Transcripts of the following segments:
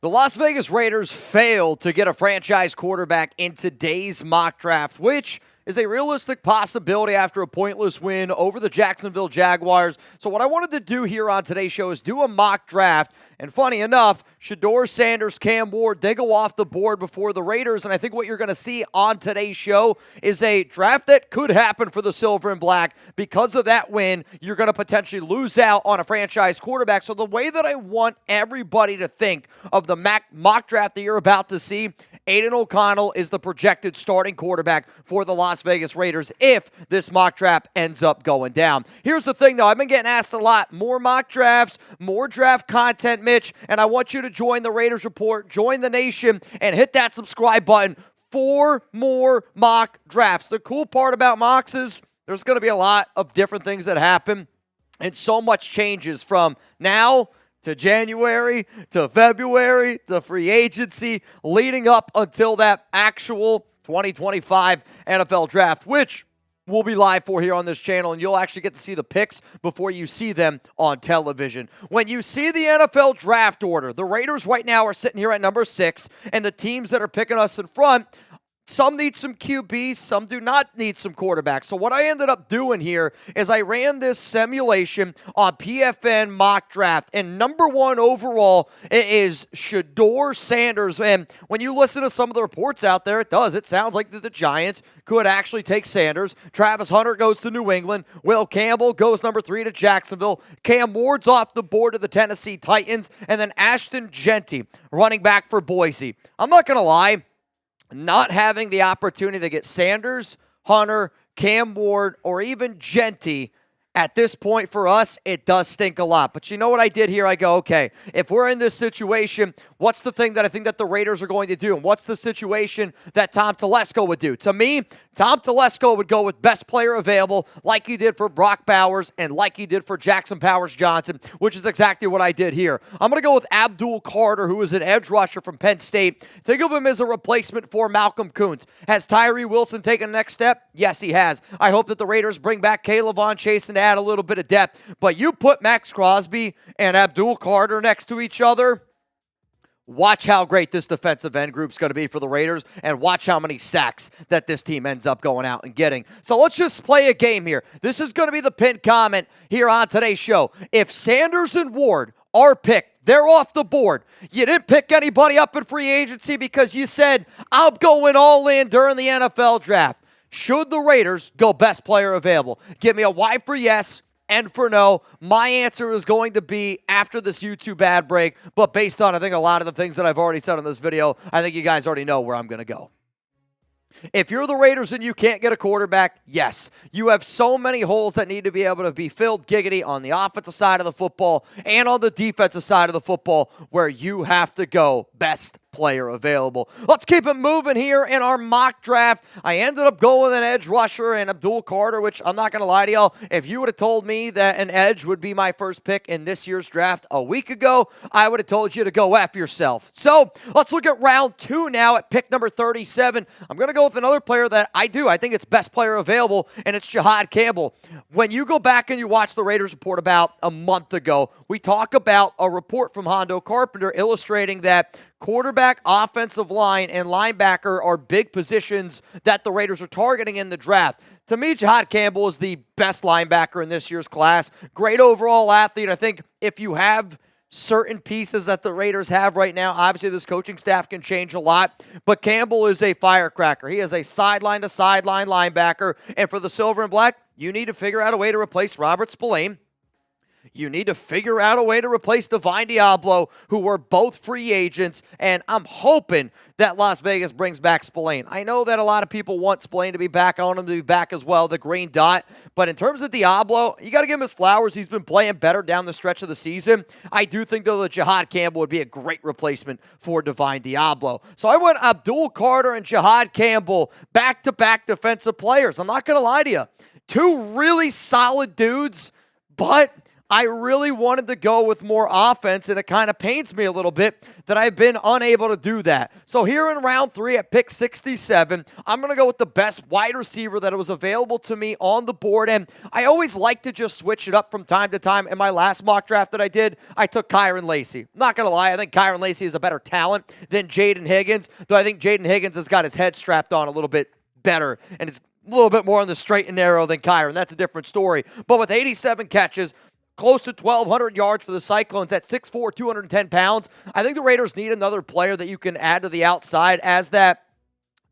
The Las Vegas Raiders failed to get a franchise quarterback in today's mock draft, which is a realistic possibility after a pointless win over the Jacksonville Jaguars. So what I wanted to do here on today's show is do a mock draft. And funny enough, Shedeur, Sanders, Cam Ward, they go off the board before the Raiders. And I think what you're going to see on today's show is a draft that could happen for the Silver and Black. Because of that win, you're going to potentially lose out on a franchise quarterback. So the way that I want everybody to think of the mock draft that you're about to see, Aiden O'Connell is the projected starting quarterback for the Las Vegas Raiders if this mock draft ends up going down. Here's the thing, though. I've been getting asked a lot. More mock drafts, more draft content, Mitch, and I want you to join the Raiders Report, join the nation, and hit that subscribe button for more mock drafts. The cool part about mocks is there's going to be a lot of different things that happen, and so much changes from now to January, to February, to free agency, leading up until that actual 2025 NFL Draft, which we'll be live for here on this channel, and you'll actually get to see the picks before you see them on television. When you see the NFL Draft order, the Raiders right now are sitting here at number 6, and the teams that are picking us in front, some need some QBs, some do not need some quarterbacks. So what I ended up doing here is I ran this simulation on PFN mock draft, and number 1 overall is Shedeur Sanders. And when you listen to some of the reports out there, it sounds like the Giants could actually take Sanders. Travis Hunter goes to New England. Will Campbell goes number 3 to Jacksonville. Cam Ward's off the board to the Tennessee Titans. And then Ashton Jeanty, running back for Boise. I'm not going to lie. Not having the opportunity to get Sanders, Hunter, Cam Ward, or even Jeanty at this point for us, it does stink a lot. But you know what I did here? I go, okay, if we're in this situation, what's the thing that I think that the Raiders are going to do? And what's the situation that Tom Telesco would do? To me, Tom Telesco would go with best player available like he did for Brock Bowers and like he did for Jackson Powers Johnson, which is exactly what I did here. I'm going to go with Abdul Carter, who is an edge rusher from Penn State. Think of him as a replacement for Malcolm Kuntz. Has Tyree Wilson taken the next step? Yes, he has. I hope that the Raiders bring back Kayvon Chase and add a little bit of depth. But you put Max Crosby and Abdul Carter next to each other, watch how great this defensive end group's going to be for the Raiders, and watch how many sacks that this team ends up going out and getting. So let's just play a game here. This is going to be the pinned comment here on today's show. If Sanders and Ward are picked, they're off the board. You didn't pick anybody up in free agency because you said, I'm going all in during the NFL Draft. Should the Raiders go best player available? Give me a Y for yes and for no. My answer is going to be after this YouTube ad break, but based on, I think, a lot of the things that I've already said in this video, I think you guys already know where I'm going to go. If you're the Raiders and you can't get a quarterback, yes, you have so many holes that need to be able to be filled, giggity, on the offensive side of the football and on the defensive side of the football, where you have to go best player available. Let's keep it moving here in our mock draft. I ended up going with an edge rusher and Abdul Carter, which I'm not going to lie to y'all. If you would have told me that an edge would be my first pick in this year's draft a week ago, I would have told you to go F yourself. So let's look at round 2 now at pick number 37. I'm going to go with another player that I think it's best player available, and it's Jihad Campbell. When you go back and you watch the Raiders report about a month ago, we talk about a report from Hondo Carpenter illustrating that quarterback, offensive line, and linebacker are big positions that the Raiders are targeting in the draft. To me, Jihad Campbell is the best linebacker in this year's class. Great overall athlete. I think if you have certain pieces that the Raiders have right now, obviously this coaching staff can change a lot, but Campbell is a firecracker. He is a sideline-to-sideline linebacker, and for the Silver and Black, you need to figure out a way to replace Robert Spillane. You need to figure out a way to replace Divine Diablo, who were both free agents, and I'm hoping that Las Vegas brings back Spillane. I know that a lot of people want Spillane to be back. I want him to be back as well, the green dot. But in terms of Diablo, you got to give him his flowers. He's been playing better down the stretch of the season. I do think, though, that Jihad Campbell would be a great replacement for Divine Diablo. So I went Abdul Carter and Jihad Campbell, back-to-back defensive players. I'm not going to lie to you. Two really solid dudes, but I really wanted to go with more offense, and it kind of pains me a little bit that I've been unable to do that. So here in round 3 at pick 67, I'm going to go with the best wide receiver that was available to me on the board, and I always like to just switch it up from time to time. In my last mock draft that I did, I took Kyron Lacy. Not going to lie, I think Kyron Lacy is a better talent than Jaden Higgins, though I think Jaden Higgins has got his head strapped on a little bit better, and it's a little bit more on the straight and narrow than Kyron. That's a different story. But with 87 catches, close to 1,200 yards for the Cyclones at 6'4", 210 pounds, I think the Raiders need another player that you can add to the outside as that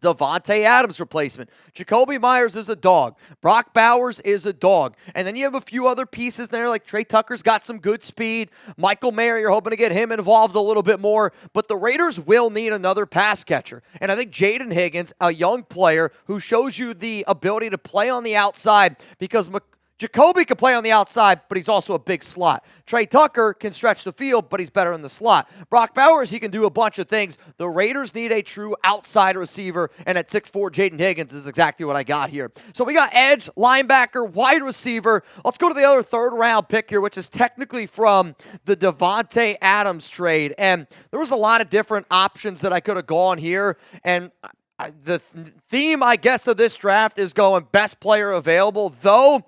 Devontae Adams replacement. Jacoby Myers is a dog. Brock Bowers is a dog. And then you have a few other pieces there, like Trey Tucker's got some good speed. Michael Mayer, you're hoping to get him involved a little bit more. But the Raiders will need another pass catcher. And I think Jaden Higgins, a young player who shows you the ability to play on the outside, because Jacoby can play on the outside, but he's also a big slot. Trey Tucker can stretch the field, but he's better in the slot. Brock Bowers, he can do a bunch of things. The Raiders need a true outside receiver, and at 6'4", Jaden Higgins is exactly what I got here. So we got edge, linebacker, wide receiver. Let's go to the other third-round pick here, which is technically from the Devontae Adams trade. And there was a lot of different options that I could have gone here, and the theme, I guess, of this draft is going best player available, though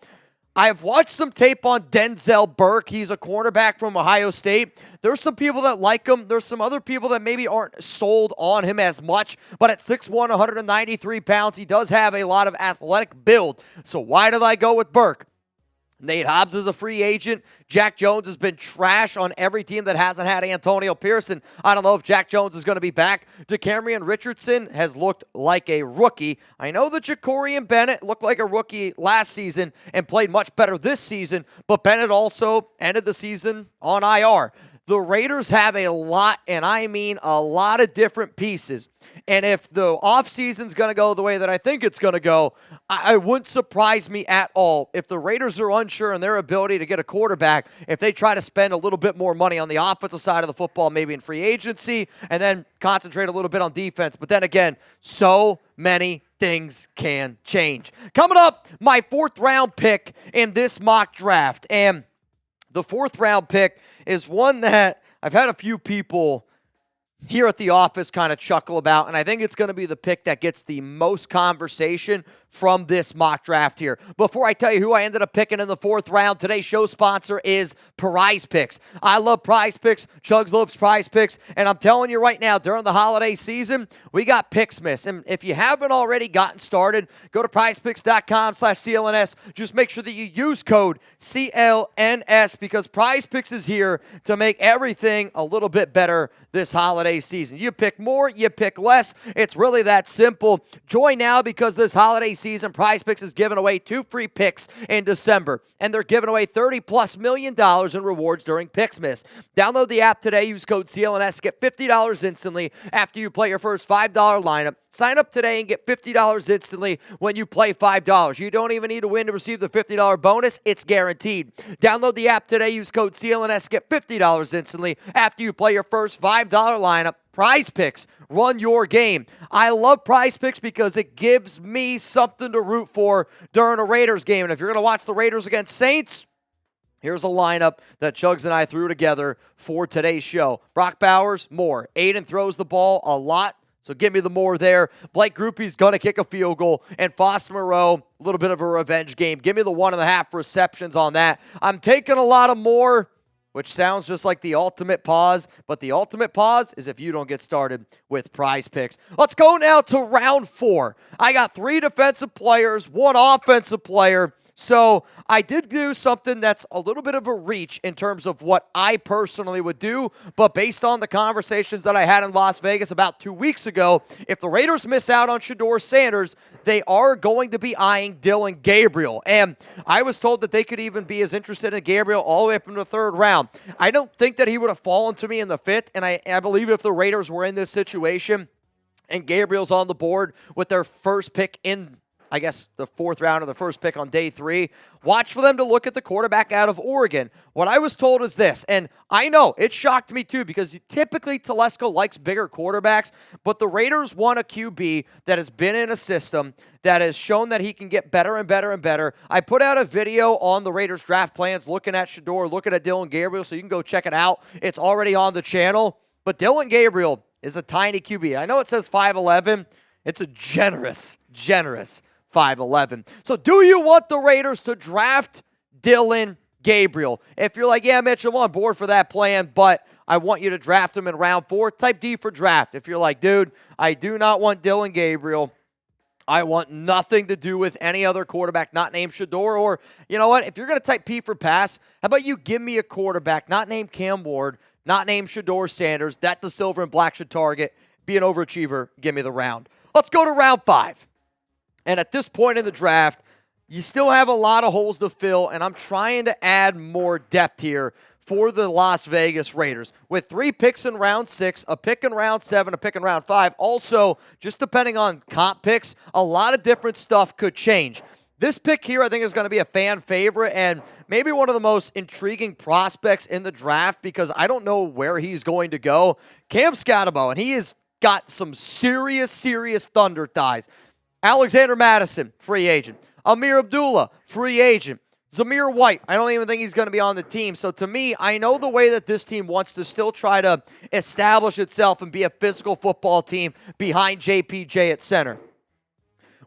I've watched some tape on Denzel Burke. He's a cornerback from Ohio State. There's some people that like him. There's some other people that maybe aren't sold on him as much. But at 6'1", 193 pounds, he does have a lot of athletic build. So why did I go with Burke? Nate Hobbs is a free agent. Jack Jones has been trash on every team that hasn't had Antonio Pearson. I don't know if Jack Jones is going to be back. DeCamerion Richardson has looked like a rookie. I know that Ja'Cory Bennett looked like a rookie last season and played much better this season, but Bennett also ended the season on IR. The Raiders have a lot, and I mean a lot of different pieces. And if the offseason's going to go the way that I think it's going to go, I wouldn't surprise me at all if the Raiders are unsure in their ability to get a quarterback, if they try to spend a little bit more money on the offensive side of the football, maybe in free agency, and then concentrate a little bit on defense. But then again, so many things can change. Coming up, my 4th-round pick in this mock draft. And the 4th-round pick is one that I've had a few people here at the office kind of chuckle about, and I think it's going to be the pick that gets the most conversation from this mock draft here. Before I tell you who I ended up picking in the 4th round, today's show sponsor is Prize Picks. I love Prize Picks. Chugs loves Prize Picks, and I'm telling you right now, during the holiday season, we got Picksmas. And if you haven't already gotten started, go to prizepicks.com/CLNS. Just make sure that you use code CLNS because Prize Picks is here to make everything a little bit better this holiday season. You pick more, you pick less. It's really that simple. Join now because this holiday season, Prize Picks is giving away 2 free picks in December, and they're giving away $30+ million in rewards during Picksmas. Download the app today. Use code CLNS. Get $50 instantly after you play your first $5 lineup. Sign up today and get $50 instantly when you play $5. You don't even need to win to receive the $50 bonus. It's guaranteed. Download the app today. Use code CLNS. Get $50 instantly after you play your first $5 lineup. Prize Picks. Run your game. I love Prize Picks because it gives me something to root for during a Raiders game. And if you're going to watch the Raiders against Saints, here's a lineup that Chugs and I threw together for today's show. Brock Bowers, more. Aiden throws the ball a lot, so give me the more there. Blake Grupe's going to kick a field goal. And Foster Moreau, a little bit of a revenge game. Give me the 1.5 receptions on that. I'm taking a lot of more, which sounds just like the ultimate pause, but the ultimate pause is if you don't get started with Prize Picks. Let's go now to round 4. I got 3 defensive players, 1 offensive player. So I did do something that's a little bit of a reach in terms of what I personally would do, but based on the conversations that I had in Las Vegas about 2 weeks ago, if the Raiders miss out on Shedeur Sanders, they are going to be eyeing Dillon Gabriel. And I was told that they could even be as interested in Gabriel all the way up in the 3rd round. I don't think that he would have fallen to me in the 5th, and I believe if the Raiders were in this situation and Gabriel's on the board with their first pick in I guess, the 4th round or the first pick on day 3. Watch for them to look at the quarterback out of Oregon. What I was told is this, and I know it shocked me too because typically Telesco likes bigger quarterbacks, but the Raiders want a QB that has been in a system that has shown that he can get better and better and better. I put out a video on the Raiders draft plans looking at Shedeur, looking at Dillon Gabriel, so you can go check it out. It's already on the channel, but Dillon Gabriel is a tiny QB. I know it says 5'11". It's a generous 5'11". So do you want the Raiders to draft Dillon Gabriel? If you're like, yeah, Mitch, I'm on board for that plan, but I want you to draft him in round 4, type D for draft. If you're like, dude, I do not want Dillon Gabriel. I want nothing to do with any other quarterback not named Shedeur. Or, you know what, if you're going to type P for pass, how about you give me a quarterback not named Cam Ward, not named Shedeur Sanders, that the silver and black should target, be an overachiever, give me the round. Let's go to round 5. And at this point in the draft, you still have a lot of holes to fill, and I'm trying to add more depth here for the Las Vegas Raiders. With 3 picks in round 6, a pick in round 7, a pick in round 5. Also, just depending on comp picks, a lot of different stuff could change. This pick here, I think, is going to be a fan favorite and maybe one of the most intriguing prospects in the draft because I don't know where he's going to go. Cam Scatterbo, and he has got some serious thunder thighs. Alexander Madison, free agent. Amir Abdullah, free agent. Zamir White, I don't even think he's going to be on the team. So to me, I know the way that this team wants to still try to establish itself and be a physical football team behind JPJ at center.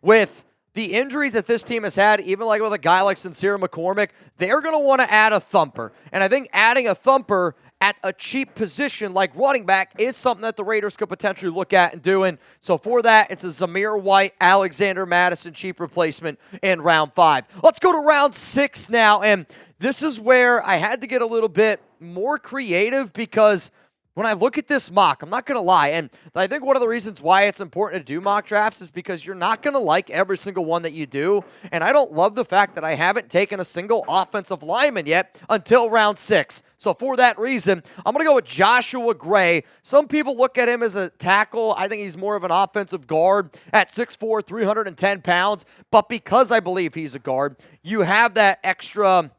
With the injuries that this team has had, even like with a guy like Sincere McCormick, they're going to want to add a thumper. And I think adding a thumper at a cheap position like running back is something that the Raiders could potentially look at and doing. So for that, it's a Zamir White, Alexander Madison cheap replacement in round 5. Let's go to round 6 now, and this is where I had to get a little bit more creative because when I look at this mock, I'm not going to lie, and I think one of the reasons why it's important to do mock drafts is because you're not going to like every single one that you do, and I don't love the fact that I haven't taken a single offensive lineman yet until round 6. So for that reason, I'm going to go with Joshua Gray. Some people look at him as a tackle. I think he's more of an offensive guard at 6'4", 310 pounds, but because I believe he's a guard, you have that extra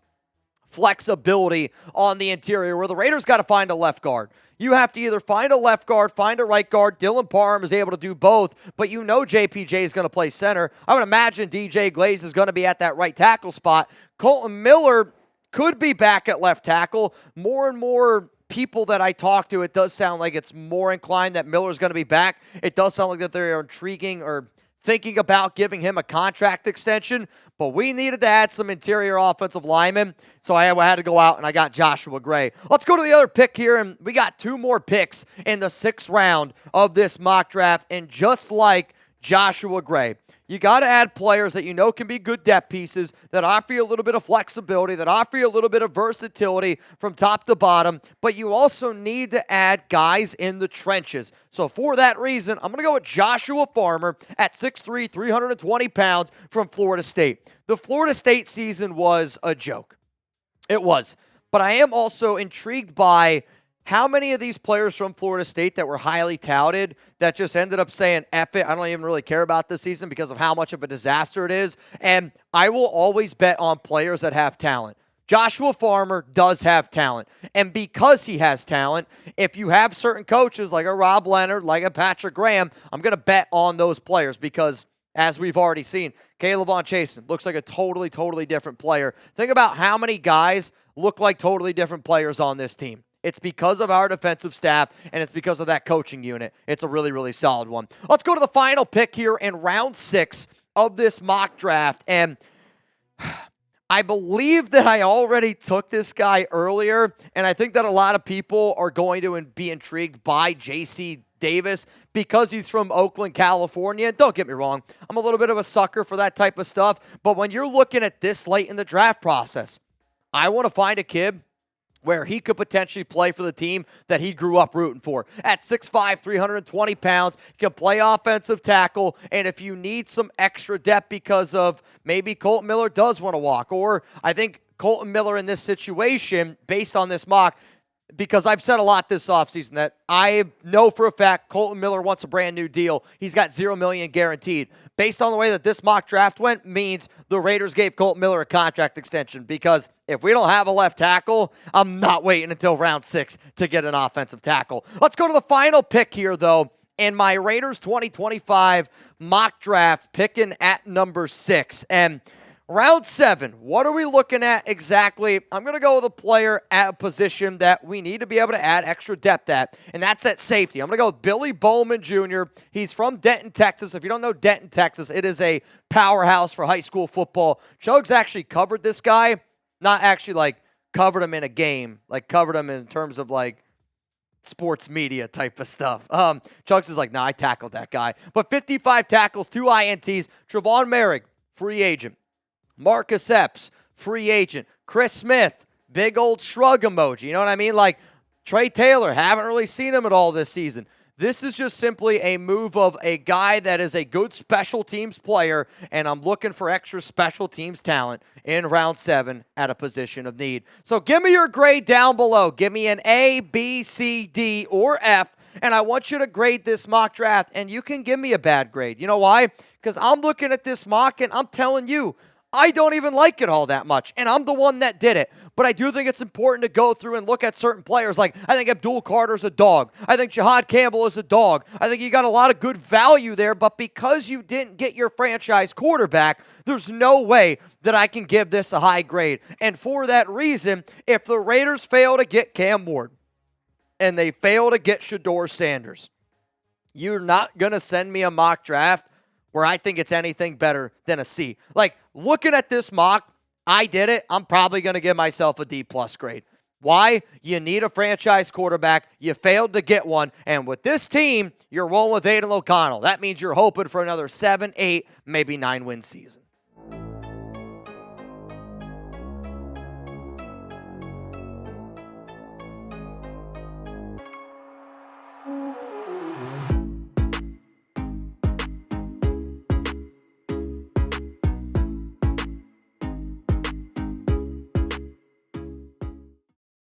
flexibility on the interior where the Raiders got to find a left guard. You have to either find a left guard, find a right guard. Dylan Parham is able to do both, but you know JPJ is going to play center. I would imagine DJ Glaze is going to be at that right tackle spot. Colton Miller could be back at left tackle. More and more people that I talk to, it does sound like it's more inclined that Miller's going to be back. It does sound like that they're intriguing or thinking about giving him a contract extension, but we needed to add some interior offensive linemen, so I had to go out and I got Joshua Gray. Let's go to the other pick here, and we got 2 more picks in the 6th round of this mock draft, and just like Joshua Gray, you got to add players that you know can be good depth pieces, that offer you a little bit of flexibility, that offer you a little bit of versatility from top to bottom, but you also need to add guys in the trenches. So for that reason, I'm going to go with Joshua Farmer at 6'3", 320 pounds from Florida State. The Florida State season was a joke. It was. But I am also intrigued by how many of these players from Florida State that were highly touted that just ended up saying, F it, I don't even really care about this season because of how much of a disaster it is. And I will always bet on players that have talent. Joshua Farmer does have talent. And because he has talent, if you have certain coaches like a Rob Leonard, like a Patrick Graham, I'm going to bet on those players because, as we've already seen, Caleb Von Chasen looks like a totally different player. Think about how many guys look like totally different players on this team. It's because of our defensive staff, and it's because of that coaching unit. It's a really solid one. Let's go to the final pick here in round 6 of this mock draft. And I believe that I already took this guy earlier, and I think that a lot of people are going to be intrigued by J.C. Davis because he's from Oakland, California. Don't get me wrong. I'm a little bit of a sucker for that type of stuff, but when you're looking at this late in the draft process, I want to find a kid where he could potentially play for the team that he grew up rooting for. At 6'5", 320 pounds, he can play offensive tackle, and if you need some extra depth because of maybe Colton Miller does want to walk, or I think Colton Miller in this situation, based on this mock, because I've said a lot this offseason that I know for a fact Colton Miller wants a brand new deal. He's got $0 million guaranteed. Based on the way that this mock draft went, means the Raiders gave Colton Miller a contract extension, because if we don't have a left tackle, I'm not waiting until round 6 to get an offensive tackle. Let's go to the final pick here, though, in my Raiders 2025 mock draft, picking at number 6. And round 7, what are we looking at exactly? I'm going to go with a player at a position that we need to be able to add extra depth at, and that's at safety. I'm going to go with Billy Bowman Jr. He's from Denton, Texas. If you don't know Denton, Texas, it is a powerhouse for high school football. Chugs actually covered this guy. Not actually, like, covered him in a game. Like, covered him in terms of, like, sports media type of stuff. Chugs is like, nah, I tackled that guy. But 55 tackles, 2 INTs. Trevon Merrick, free agent. Marcus Epps, free agent. Chris Smith, big old shrug emoji. You know what I mean? Like, Trey Taylor, haven't really seen him at all this season. This is just simply a move of a guy that is a good special teams player, and I'm looking for extra special teams talent in round 7 at a position of need. So give me your grade down below. Give me an A, B, C, D, or F, and I want you to grade this mock draft, and you can give me a bad grade. You know why? Because I'm looking at this mock, and I'm telling you, I don't even like it all that much, and I'm the one that did it. But I do think it's important to go through and look at certain players. Like, I think Abdul Carter's a dog. I think Jahad Campbell is a dog. I think you got a lot of good value there, but because you didn't get your franchise quarterback, there's no way that I can give this a high grade. And for that reason, if the Raiders fail to get Cam Ward and they fail to get Shedeur Sanders, you're not going to send me a mock draft where I think it's anything better than a C. Like, looking at this mock, I did it. I'm probably going to give myself a D+ grade. Why? You need a franchise quarterback. You failed to get one. And with this team, you're rolling with Aiden O'Connell. That means you're hoping for another 7, 8, maybe 9 win season.